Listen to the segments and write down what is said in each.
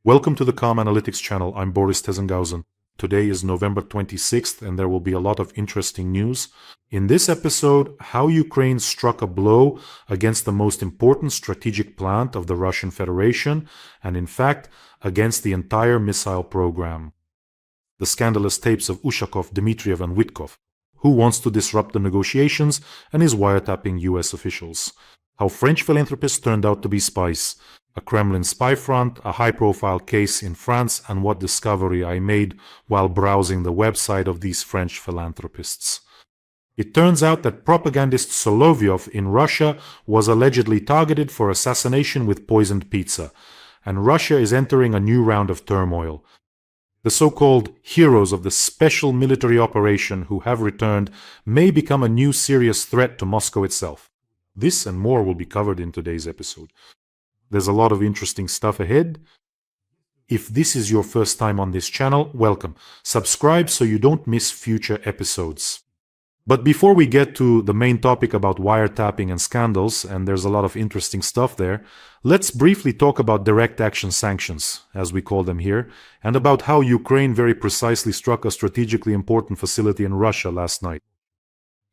Welcome to the Calm Analytics channel. I'm Boris Tezengausen. Today is November 26th and there will be a lot of interesting news. In this episode, how Ukraine struck a blow against the most important strategic plant of the Russian Federation and in fact against the entire missile program. The scandalous tapes of Ushakov, Dmitriev and Witkoff. Who wants to disrupt the negotiations and is wiretapping US officials. How French philanthropists turned out to be spies. A Kremlin spy front, a high-profile case in France, and what discovery I made while browsing the website of these French philanthropists. It turns out that propagandist Solovyov in Russia was allegedly targeted for assassination with poisoned pizza, and Russia is entering a new round of turmoil. The so-called heroes of the special military operation who have returned may become a new serious threat to Moscow itself. This and more will be covered in today's episode. There's a lot of interesting stuff ahead. If this is your first time on this channel, welcome. Subscribe so you don't miss future episodes. But before we get to the main topic about wiretapping and scandals, and there's a lot of interesting stuff there, let's briefly talk about direct action sanctions, as we call them here, and about how Ukraine very precisely struck a strategically important facility in Russia last night.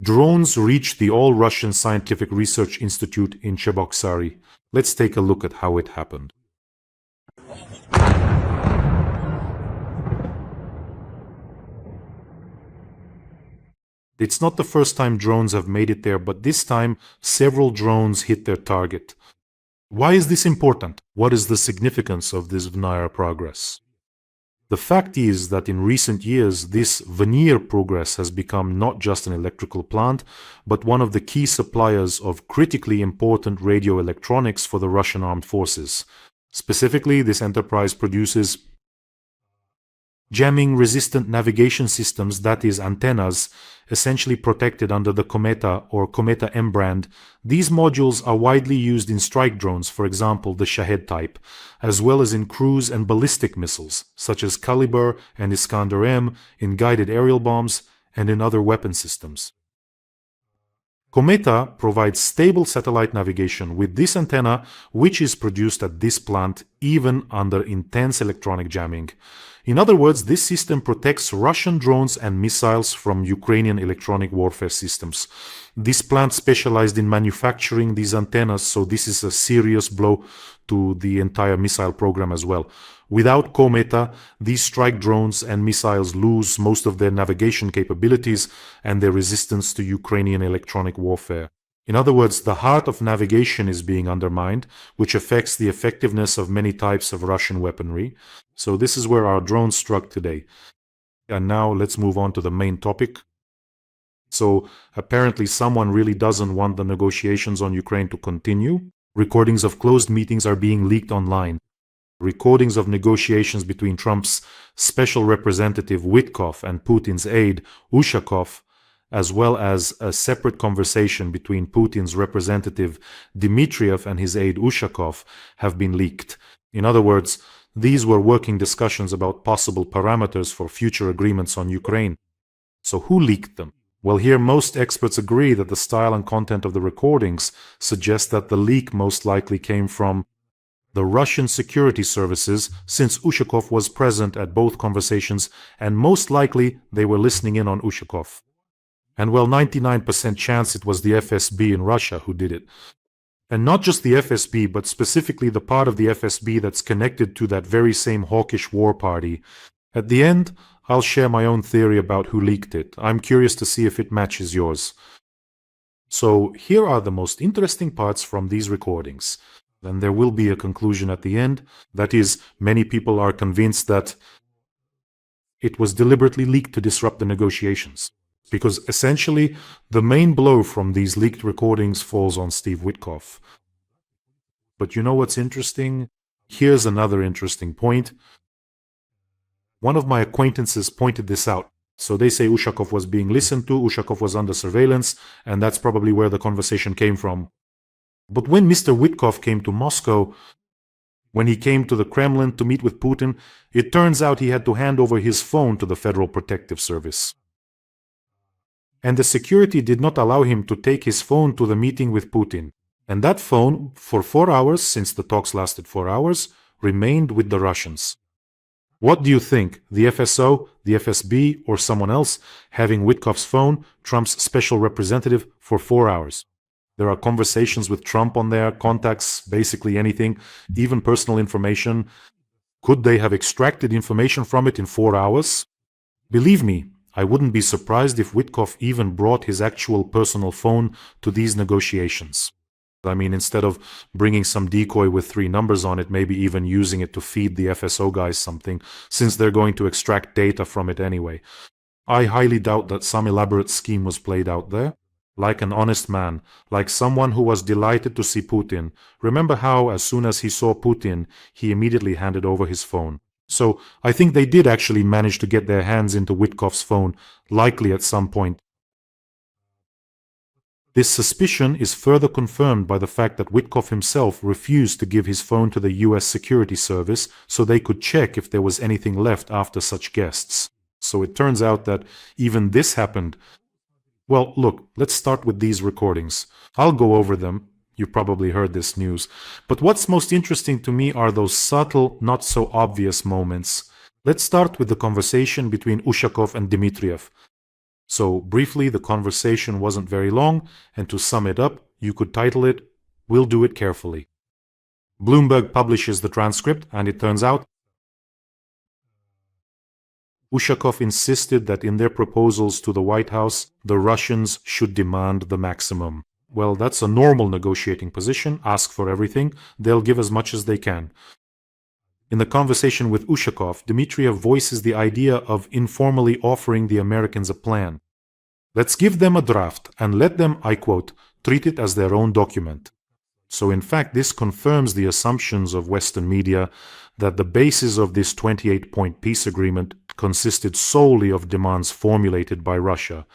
Drones reached the All-Russian Scientific Research Institute in Cheboksary. Let's take a look at how it happened. It's not the first time drones have made it there, but this time several drones hit their target. Why is this important? What is the significance of this veneer progress? The fact is that in recent years, this veneer progress has become not just an electrical plant, but one of the key suppliers of critically important radio electronics for the Russian armed forces. Specifically, this enterprise produces jamming-resistant navigation systems, that is, antennas, essentially protected under the Kometa or Kometa M brand. These modules are widely used in strike drones, for example the Shahed type, as well as in cruise and ballistic missiles, such as Kalibr and Iskanders M, in guided aerial bombs, and in other weapon systems. Kometa provides stable satellite navigation with this antenna, which is produced at this plant even under intense electronic jamming. In other words, this system protects Russian drones and missiles from Ukrainian electronic warfare systems. This plant specialized in manufacturing these antennas, so this is a serious blow to the entire missile program as well. Without Kometa, these strike drones and missiles lose most of their navigation capabilities and their resistance to Ukrainian electronic warfare. In other words, the heart of navigation is being undermined, which affects the effectiveness of many types of Russian weaponry. So this is where our drone struck today. And now let's move on to the main topic. So apparently someone really doesn't want the negotiations on Ukraine to continue. Recordings of closed meetings are being leaked online. Recordings of negotiations between Trump's special representative Witkoff and Putin's aide Ushakov, as well as a separate conversation between Putin's representative Dmitriev and his aide Ushakov, have been leaked. In other words, these were working discussions about possible parameters for future agreements on Ukraine. So who leaked them? Well, here most experts agree that the style and content of the recordings suggest that the leak most likely came from the Russian security services, since Ushakov was present at both conversations and most likely they were listening in on Ushakov. And well, 99% chance it was the FSB in Russia who did it. And not just the FSB, but specifically the part of the FSB that's connected to that very same hawkish war party. At the end, I'll share my own theory about who leaked it. I'm curious to see if it matches yours. So here are the most interesting parts from these recordings. Then there will be a conclusion at the end. That is, many people are convinced that it was deliberately leaked to disrupt the negotiations. Because essentially, the main blow from these leaked recordings falls on Steve Witkoff. But you know what's interesting? Here's another interesting point. One of my acquaintances pointed this out. So they say Ushakov was being listened to, Ushakov was under surveillance, and that's probably where the conversation came from. But when Mr. Witkoff came to Moscow, when he came to the Kremlin to meet with Putin, it turns out he had to hand over his phone to the Federal Protective Service. And the security did not allow him to take his phone to the meeting with Putin. And that phone, for 4 hours, since the talks lasted 4 hours, remained with the Russians. What do you think? The FSO, the FSB, or someone else having Witkoff's phone, Trump's special representative, for 4 hours? There are conversations with Trump on there, contacts, basically anything, even personal information. Could they have extracted information from it in 4 hours? Believe me, I wouldn't be surprised if Witkoff even brought his actual personal phone to these negotiations. I mean, instead of bringing some decoy with 3 numbers on it, maybe even using it to feed the FSO guys something, since they're going to extract data from it anyway. I highly doubt that some elaborate scheme was played out there. Like an honest man, like someone who was delighted to see Putin. Remember how, as soon as he saw Putin, he immediately handed over his phone. So I think they did actually manage to get their hands into Witkoff's phone, likely at some point. This suspicion is further confirmed by the fact that Witkoff himself refused to give his phone to the US Security Service so they could check if there was anything left after such guests. So it turns out that even this happened. Well, look, let's start with these recordings. I'll go over them. You probably heard this news. But what's most interesting to me are those subtle, not so obvious moments. Let's start with the conversation between Ushakov and Dmitriev. So, briefly, the conversation wasn't very long, and to sum it up, you could title it, "We'll Do It Carefully." Bloomberg publishes the transcript, and it turns out Ushakov insisted that in their proposals to the White House, the Russians should demand the maximum. Well, that's a normal negotiating position. Ask for everything. They'll give as much as they can. In the conversation with Ushakov, Dmitriev voices the idea of informally offering the Americans a plan. Let's give them a draft and let them, I quote, treat it as their own document. So in fact, this confirms the assumptions of Western media that the basis of this 28-point peace agreement consisted solely of demands formulated by Russia.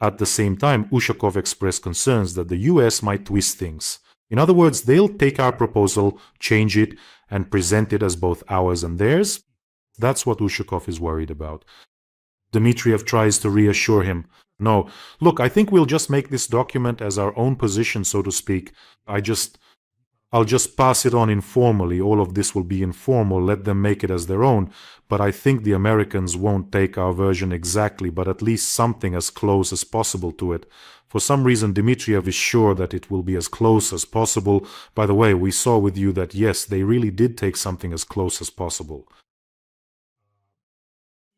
At the same time, Ushakov expressed concerns that the US might twist things. In other words, they'll take our proposal, change it, and present it as both ours and theirs. That's what Ushakov is worried about. Dmitriev tries to reassure him. No, look, I think we'll just make this document as our own position, so to speak. I'll just pass it on informally. All of this will be informal. Let them make it as their own. But I think the Americans won't take our version exactly, but at least something as close as possible to it. For some reason, Dmitriev is sure that it will be as close as possible. By the way, we saw with you that yes, they really did take something as close as possible.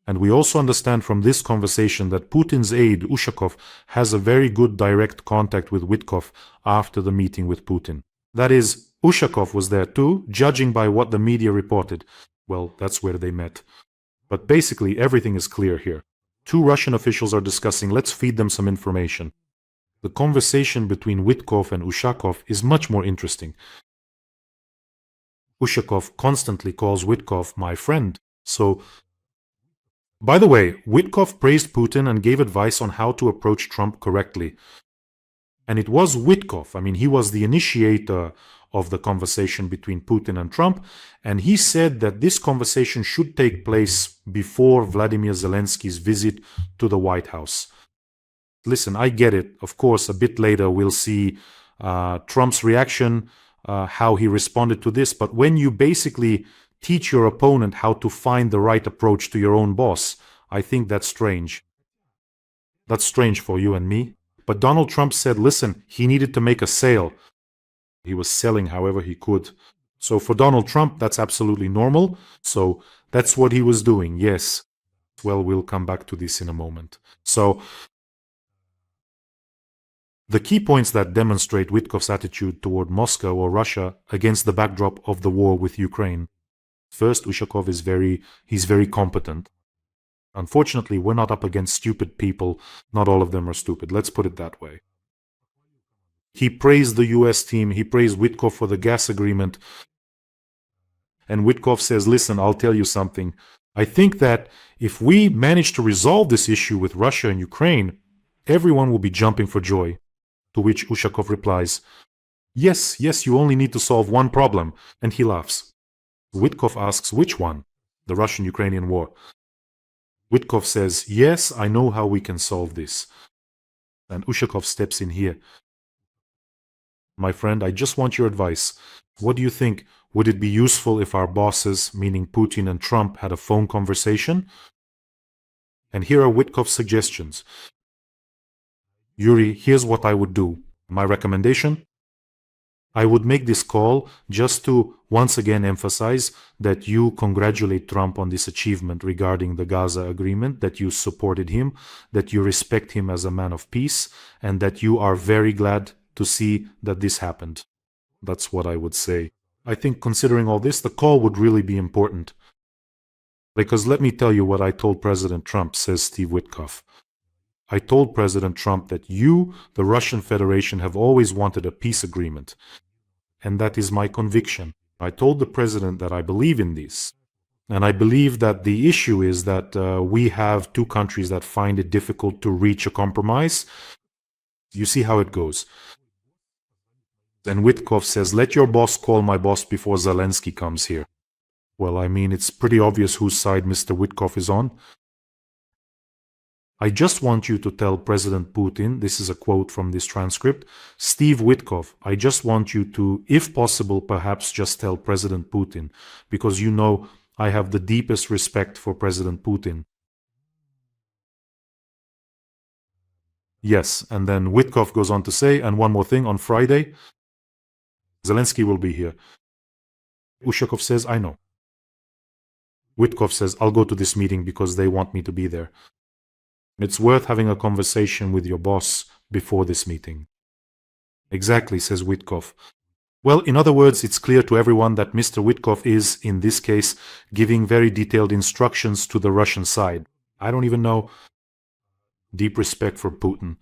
And we also understand from this conversation that Putin's aide, Ushakov, has a very good direct contact with Witkoff after the meeting with Putin. That is, Ushakov was there too, judging by what the media reported. Well, that's where they met. But basically, everything is clear here. 2 Russian officials are discussing, let's feed them some information. The conversation between Witkoff and Ushakov is much more interesting. Ushakov constantly calls Witkoff my friend. So, by the way, Witkoff praised Putin and gave advice on how to approach Trump correctly. And it was Witkoff, he was the initiator of the conversation between Putin and Trump, and he said that this conversation should take place before Vladimir Zelensky's visit to the White House. Listen, I get it. Of course, a bit later we'll see Trump's reaction, how he responded to this, but when you basically teach your opponent how to find the right approach to your own boss, I think that's strange. That's strange for you and me. But Donald Trump said, listen, he needed to make a sale. He was selling however he could. So for Donald Trump, that's absolutely normal. So that's what he was doing, yes. Well, we'll come back to this in a moment. So the key points that demonstrate Witkoff's attitude toward Moscow or Russia against the backdrop of the war with Ukraine. First, Ushakov is very competent. Unfortunately, we're not up against stupid people. Not all of them are stupid. Let's put it that way. He praised the US team. He praised Witkoff for the gas agreement. And Witkoff says, listen, I'll tell you something. I think that if we manage to resolve this issue with Russia and Ukraine, everyone will be jumping for joy. To which Ushakov replies, yes, you only need to solve one problem. And he laughs. Witkoff asks, which one? The Russian-Ukrainian war. Witkoff says, yes, I know how we can solve this. And Ushakov steps in here. My friend, I just want your advice. What do you think? Would it be useful if our bosses, meaning Putin and Trump, had a phone conversation? And here are Witkoff's suggestions. Yuri, here's what I would do. My recommendation? I would make this call just to once again emphasize that you congratulate Trump on this achievement regarding the Gaza agreement, that you supported him, that you respect him as a man of peace, and that you are very glad to see that this happened. That's what I would say. I think considering all this, the call would really be important. Because let me tell you what I told President Trump, says Steve Witkoff. I told President Trump that you, the Russian Federation, have always wanted a peace agreement. And that is my conviction. I told the president that I believe in this. And I believe that the issue is that we have two countries that find it difficult to reach a compromise. You see how it goes. And Witkoff says, let your boss call my boss before Zelensky comes here. Well, I mean, it's pretty obvious whose side Mr. Witkoff is on. I just want you to tell President Putin, this is a quote from this transcript, Steve Witkoff, I just want you to, if possible, perhaps just tell President Putin, because you know I have the deepest respect for President Putin. Yes, and then Witkoff goes on to say, and one more thing, on Friday, Zelensky will be here. Ushakov says, I know. Witkoff says, I'll go to this meeting because they want me to be there. It's worth having a conversation with your boss before this meeting. Exactly, says Witkoff. Well, in other words, it's clear to everyone that Mr. Witkoff is, in this case, giving very detailed instructions to the Russian side. I don't even know. Deep respect for Putin.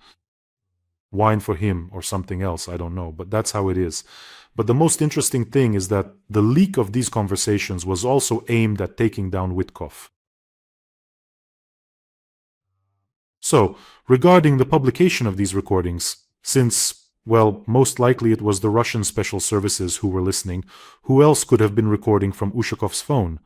Wine for him or something else, I don't know, but that's how it is. But the most interesting thing is that the leak of these conversations was also aimed at taking down Witkoff. So, regarding the publication of these recordings, since, well, most likely it was the Russian special services who were listening, who else could have been recording from Ushakov's phone?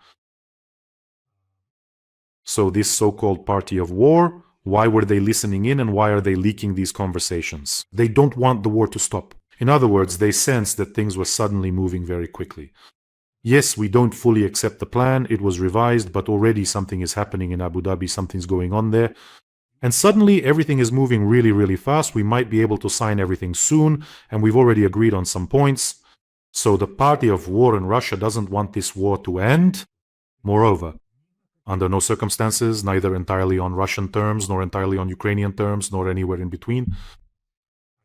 So this so-called party of war, why were they listening in and why are they leaking these conversations? They don't want the war to stop. In other words, they sensed that things were suddenly moving very quickly. Yes, we don't fully accept the plan, it was revised, but already something is happening in Abu Dhabi, something's going on there. And suddenly everything is moving really, really fast. We might be able to sign everything soon, and we've already agreed on some points. So the party of war in Russia doesn't want this war to end. Moreover, under no circumstances, neither entirely on Russian terms, nor entirely on Ukrainian terms, nor anywhere in between.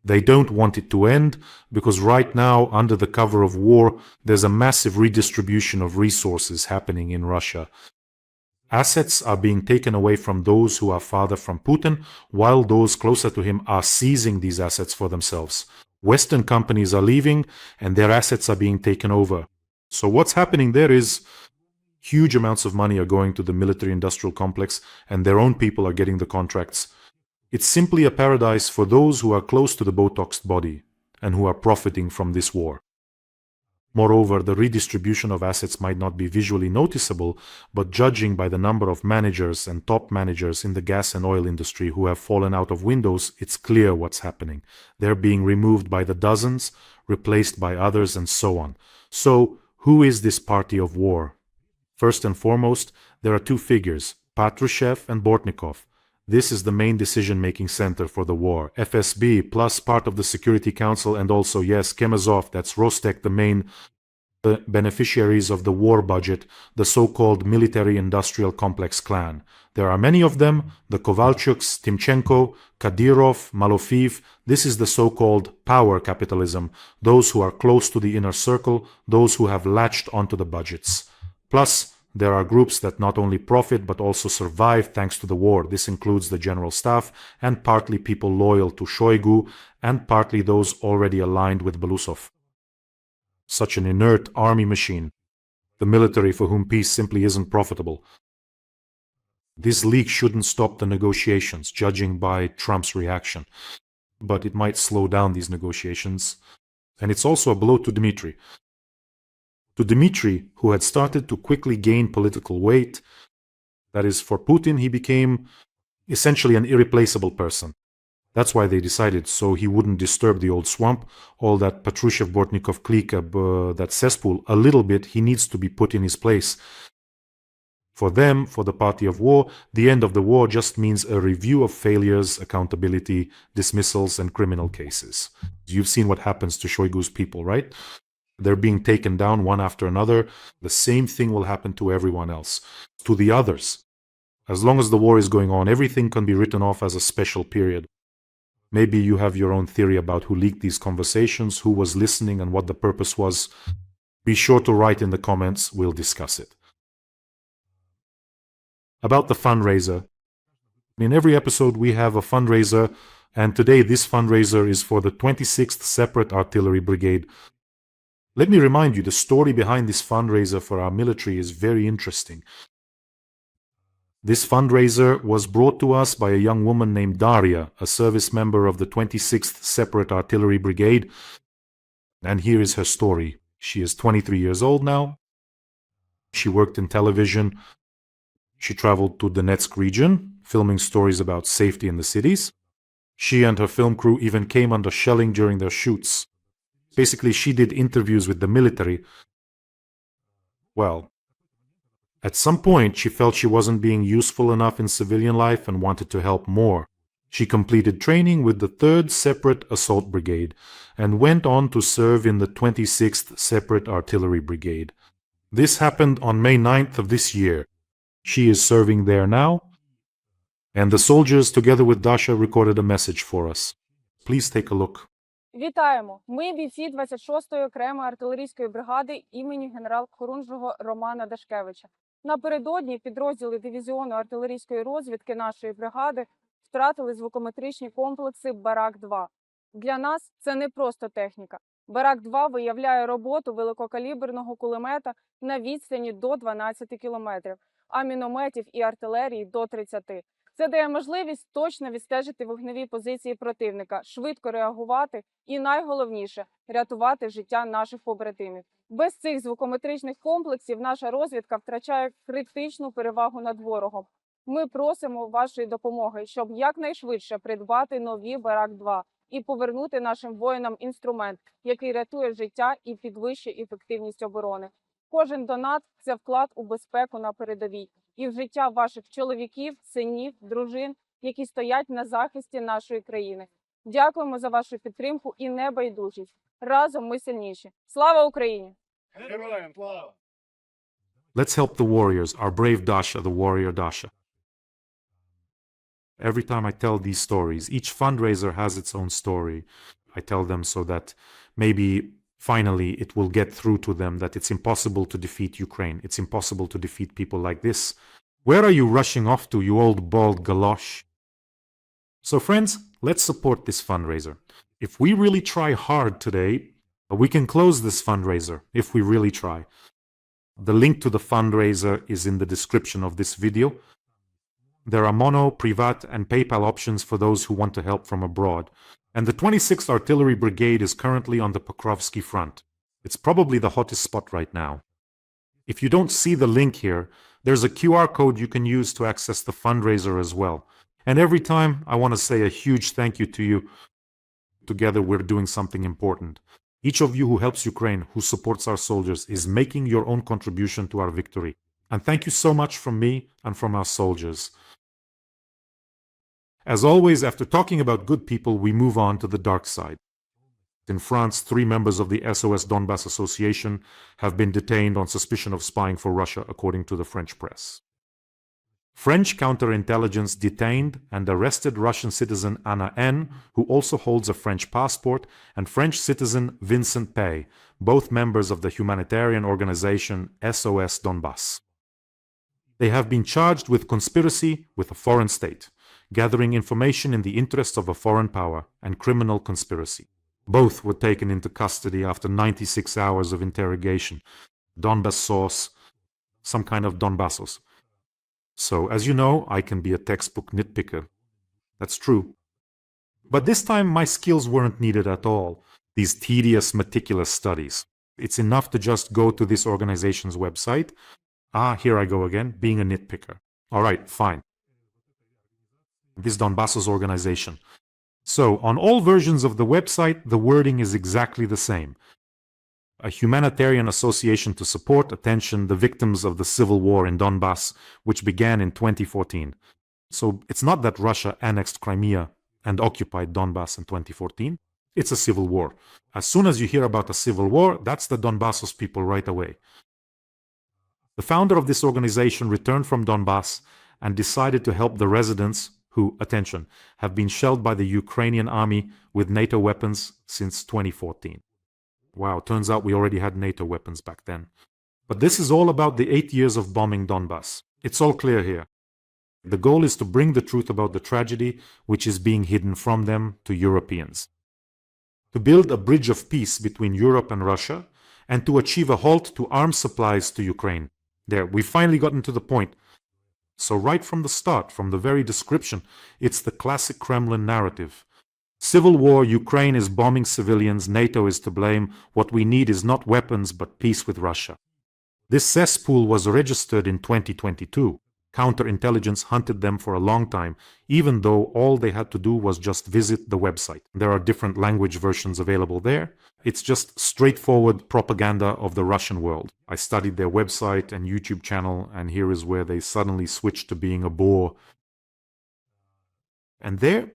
They don't want it to end, because right now, under the cover of war, there's a massive redistribution of resources happening in Russia. Assets are being taken away from those who are farther from Putin, while those closer to him are seizing these assets for themselves. Western companies are leaving, and their assets are being taken over. So what's happening there is huge amounts of money are going to the military-industrial complex, and their own people are getting the contracts. It's simply a paradise for those who are close to the Botoxed body, and who are profiting from this war. Moreover, the redistribution of assets might not be visually noticeable, but judging by the number of managers and top managers in the gas and oil industry who have fallen out of windows, it's clear what's happening. They're being removed by the dozens, replaced by others, and so on. So, who is this party of war? First and foremost, there are two figures, Patrushev and Bortnikov. This is the main decision-making center for the war. FSB, plus part of the Security Council, and also, yes, Chemazov, that's Rostec, the main beneficiaries of the war budget, the so-called military-industrial complex clan. There are many of them, the Kovalchuks, Timchenko, Kadyrov, Malofeev. This is the so-called power capitalism, those who are close to the inner circle, those who have latched onto the budgets. Plus, there are groups that not only profit but also survive thanks to the war. This includes the general staff and partly people loyal to Shoigu and partly those already aligned with Belousov. Such an inert army machine. The military for whom peace simply isn't profitable. This leak shouldn't stop the negotiations, judging by Trump's reaction. But it might slow down these negotiations. And it's also a blow to Dmitry. To Dmitry, who had started to quickly gain political weight, that is, for Putin, he became essentially an irreplaceable person. That's why they decided, so he wouldn't disturb the old swamp, all that Patrushev-Bortnikov clique, that cesspool, a little bit. He needs to be put in his place. For them, for the party of war, the end of the war just means a review of failures, accountability, dismissals, and criminal cases. You've seen what happens to Shoigu's people, right? They're being taken down one after another. The same thing will happen to everyone else, to the others. As long as the war is going on, everything can be written off as a special period. Maybe you have your own theory about who leaked these conversations, who was listening, and what the purpose was. Be sure to write in the comments. We'll discuss it. About the fundraiser. In every episode we have a fundraiser, and today this fundraiser is for the 26th Separate Artillery Brigade. Let me remind you, the story behind this fundraiser for our military is very interesting. This fundraiser was brought to us by a young woman named Daria, a service member of the 26th Separate Artillery Brigade. And here is her story. She is 23 years old now. She worked in television. She traveled to Donetsk region, filming stories about safety in the cities. She and her film crew even came under shelling during their shoots. Basically, she did interviews with the military. Well, at some point, she felt she wasn't being useful enough in civilian life and wanted to help more. She completed training with the 3rd Separate Assault Brigade and went on to serve in the 26th Separate Artillery Brigade. This happened on May 9th of this year. She is serving there now, and the soldiers, together with Dasha, recorded a message for us. Please take a look. Вітаємо! Ми бійці 26-ї окремої артилерійської бригади імені генерал-хорунжого Романа Дашкевича. Напередодні підрозділи дивізіону артилерійської розвідки нашої бригади втратили звукометричні комплекси Барак-2. Для нас це не просто техніка. Барак-2 виявляє роботу великокаліберного кулемета на відстані до 12 кілометрів, а мінометів і артилерії до 30. Це дає можливість точно відстежити вогневі позиції противника, швидко реагувати і, найголовніше, рятувати життя наших побратимів. Без цих звукометричних комплексів наша розвідка втрачає критичну перевагу над ворогом. Ми просимо вашої допомоги, щоб якнайшвидше придбати нові Барак-2 і повернути нашим воїнам інструмент, який рятує життя і підвищує ефективність оборони. Кожен донат – це вклад у безпеку на передовій і в життя ваших чоловіків, синів, дружин, які стоять на захисті нашої країни. Дякуємо за вашу підтримку і небайдужість. Разом ми сильніші. Слава Україні! Героям слава! Let's help the warriors, our brave Dasha, the warrior Dasha. Every time I tell these stories, each fundraiser has its own story. I tell them so that maybe finally it will get through to them that it's impossible to defeat Ukraine. It's impossible to defeat people like this. Where are you rushing off to, you old bald galosh? So friends, let's support this fundraiser. If we really try hard today, we can close this fundraiser if we really try. The link to the fundraiser is in the description of this video. There are Mono, Privat, and PayPal options for those who want to help from abroad. And the 26th Artillery Brigade is currently on the Pokrovsky front. It's probably the hottest spot right now. If you don't see the link here, there's a QR code you can use to access the fundraiser as well. And every time, I want to say a huge thank you to you. Together, we're doing something important. Each of you who helps Ukraine, who supports our soldiers, is making your own contribution to our victory. And thank you so much from me and from our soldiers. As always, after talking about good people, we move on to the dark side. In France, 3 members of the SOS Donbass Association have been detained on suspicion of spying for Russia, according to the French press. French counterintelligence detained and arrested Russian citizen Anna N., who also holds a French passport, and French citizen Vincent Pay, both members of the humanitarian organization SOS Donbass. They have been charged with conspiracy with a foreign state, gathering information in the interests of a foreign power, and criminal conspiracy. Both were taken into custody after 96 hours of interrogation. Donbass sauce, some kind of Donbassos. So, as you know, I can be a textbook nitpicker. That's true. But this time my skills weren't needed at all. These tedious, meticulous studies. It's enough to just go to this organization's website. Here I go again, being a nitpicker. Alright, fine. This Donbassos organization. So, on all versions of the website, the wording is exactly the same. A humanitarian association to support, attention, the victims of the civil war in Donbass, which began in 2014. So, it's not that Russia annexed Crimea and occupied Donbass in 2014. It's a civil war. As soon as you hear about a civil war, that's the Donbassos people right away. The founder of this organization returned from Donbass and decided to help the residents who, attention, have been shelled by the Ukrainian army with NATO weapons since 2014. Wow, turns out we already had NATO weapons back then. But this is all about the 8 years of bombing Donbass. It's all clear here. The goal is to bring the truth about the tragedy which is being hidden from them to Europeans. To build a bridge of peace between Europe and Russia, and to achieve a halt to arms supplies to Ukraine. There, we've finally gotten to the point. So right from the start, from the very description, it's the classic Kremlin narrative. Civil war, Ukraine is bombing civilians, NATO is to blame. What we need is not weapons, but peace with Russia. This cesspool was registered in 2022. Counterintelligence hunted them for a long time, even though all they had to do was just visit the website. There are different language versions available there. It's just straightforward propaganda of the Russian world. I studied their website and YouTube channel, and here is where they suddenly switched to being a bore. And there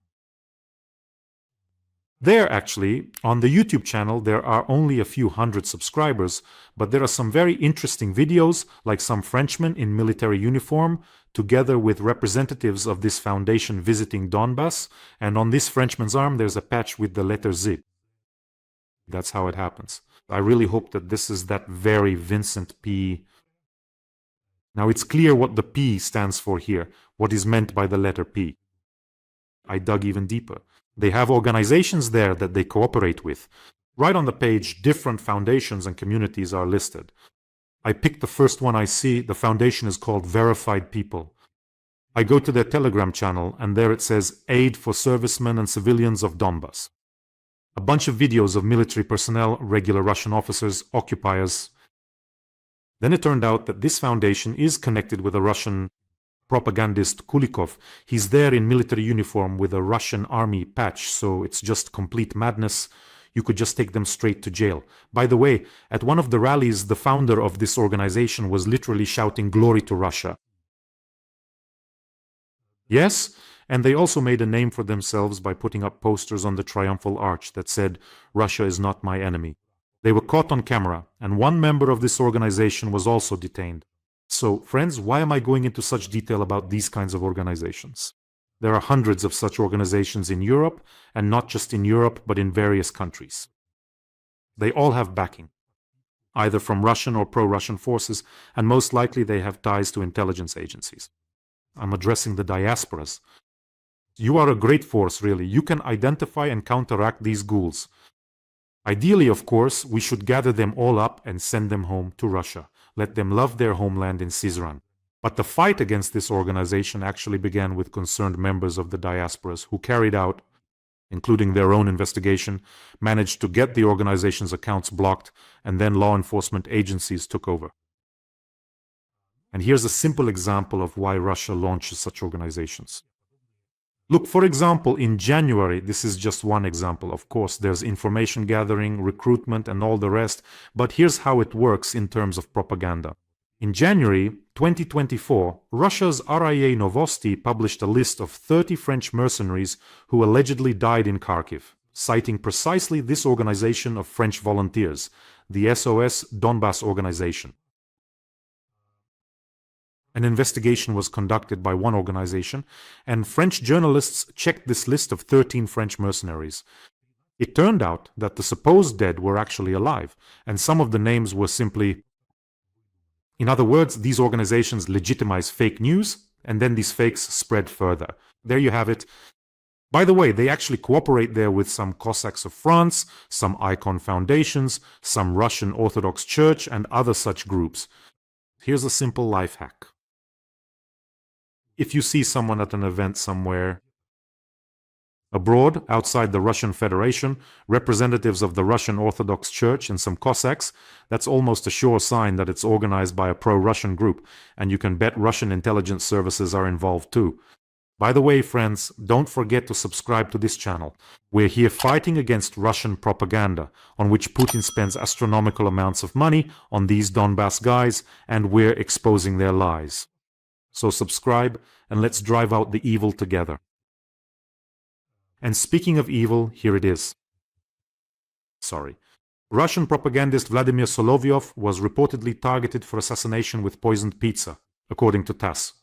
actually, on the YouTube channel, there are only a few hundred subscribers, but there are some very interesting videos, like some Frenchmen in military uniform, together with representatives of this foundation visiting Donbass, and on this Frenchman's arm there's a patch with the letter Z. That's how it happens. I really hope that this is that very Vincent P. Now it's clear what the P stands for here, what is meant by the letter P. I dug even deeper. They have organizations there that they cooperate with. Right on the page, different foundations and communities are listed. I picked the first one I see. The foundation is called Verified People. I go to their Telegram channel, and there it says Aid for Servicemen and Civilians of Donbass. A bunch of videos of military personnel, regular Russian officers, occupiers. Then it turned out that this foundation is connected with a Russian propagandist Kulikov. He's there in military uniform with a Russian army patch, so it's just complete madness. You could just take them straight to jail. By the way, at one of the rallies, the founder of this organization was literally shouting glory to Russia. Yes, and they also made a name for themselves by putting up posters on the Triumphal Arch that said, "Russia is not my enemy." They were caught on camera, and one member of this organization was also detained. So, friends, why am I going into such detail about these kinds of organizations? There are hundreds of such organizations in Europe, and not just in Europe, but in various countries. They all have backing, either from Russian or pro-Russian forces, and most likely they have ties to intelligence agencies. I'm addressing the diasporas. You are a great force, really. You can identify and counteract these ghouls. Ideally, of course, we should gather them all up and send them home to Russia. Let them love their homeland in Syzran. But the fight against this organization actually began with concerned members of the diasporas who carried out, including their own investigation, managed to get the organization's accounts blocked, and then law enforcement agencies took over. And here's a simple example of why Russia launches such organizations. Look, for example, in January, this is just one example. Of course, there's information gathering, recruitment, and all the rest, but here's how it works in terms of propaganda. In January 2024, Russia's RIA Novosti published a list of 30 French mercenaries who allegedly died in Kharkiv, citing precisely this organization of French volunteers, the SOS Donbass organization. An investigation was conducted by one organization, and French journalists checked this list of 13 French mercenaries. It turned out that the supposed dead were actually alive, and some of the names were simply... In other words, these organizations legitimize fake news, and then these fakes spread further. There you have it. By the way, they actually cooperate there with some Cossacks of France, some Icon foundations, some Russian Orthodox Church, and other such groups. Here's a simple life hack. If you see someone at an event somewhere abroad, outside the Russian Federation, representatives of the Russian Orthodox Church and some Cossacks, that's almost a sure sign that it's organized by a pro-Russian group, and you can bet Russian intelligence services are involved too. By the way, friends, don't forget to subscribe to this channel. We're here fighting against Russian propaganda, on which Putin spends astronomical amounts of money on these Donbass guys, and we're exposing their lies. So subscribe, and let's drive out the evil together. And speaking of evil, here it is. Russian propagandist Vladimir Solovyov was reportedly targeted for assassination with poisoned pizza, according to TASS.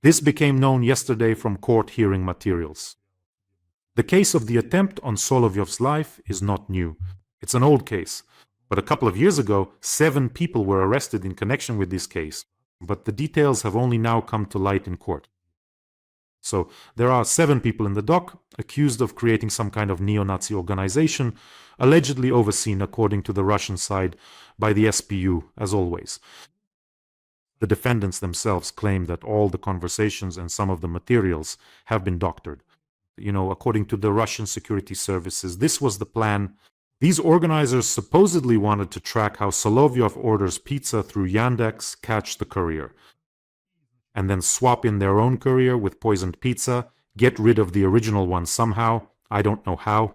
This became known yesterday from court hearing materials. The case of the attempt on Solovyov's life is not new. It's an old case, but a couple of years ago, 7 people were arrested in connection with this case, but the details have only now come to light in court. So there are 7 people in the dock accused of creating some kind of neo-Nazi organization, allegedly overseen, according to the Russian side, by the SPU, as always. The defendants themselves claim that all the conversations and some of the materials have been doctored. According to the Russian security services, this was the plan. These organizers supposedly wanted to track how Solovyov orders pizza through Yandex, catch the courier, and then swap in their own courier with poisoned pizza, get rid of the original one somehow. I don't know how.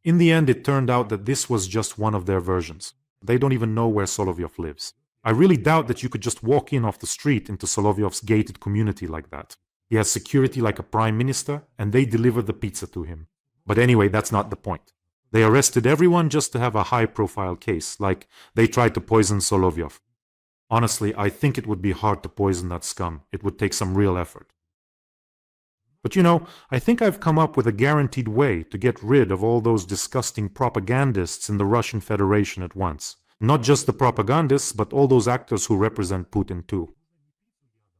In the end, it turned out that this was just one of their versions. They don't even know where Solovyov lives. I really doubt that you could just walk in off the street into Solovyov's gated community like that. He has security like a prime minister, and they deliver the pizza to him. But anyway, that's not the point. They arrested everyone just to have a high-profile case, like they tried to poison Solovyov. Honestly, I think it would be hard to poison that scum. It would take some real effort. But I think I've come up with a guaranteed way to get rid of all those disgusting propagandists in the Russian Federation at once. Not just the propagandists, but all those actors who represent Putin too.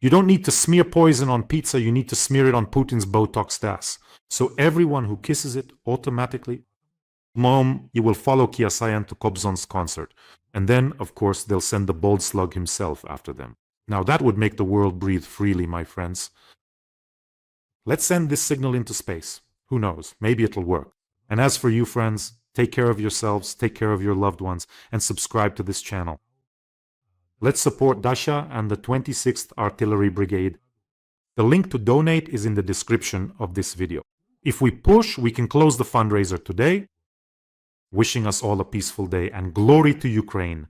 You don't need to smear poison on pizza, you need to smear it on Putin's Botoxed ass. So everyone who kisses it automatically, Mom, you will follow Kiasayan to Kobzon's concert. And then, of course, they'll send the bold slug himself after them. Now that would make the world breathe freely, my friends. Let's send this signal into space. Who knows? Maybe it'll work. And as for you, friends, take care of yourselves, take care of your loved ones, and subscribe to this channel. Let's support Dasha and the 26th Artillery Brigade. The link to donate is in the description of this video. If we push, we can close the fundraiser today. Wishing us all a peaceful day, and glory to Ukraine.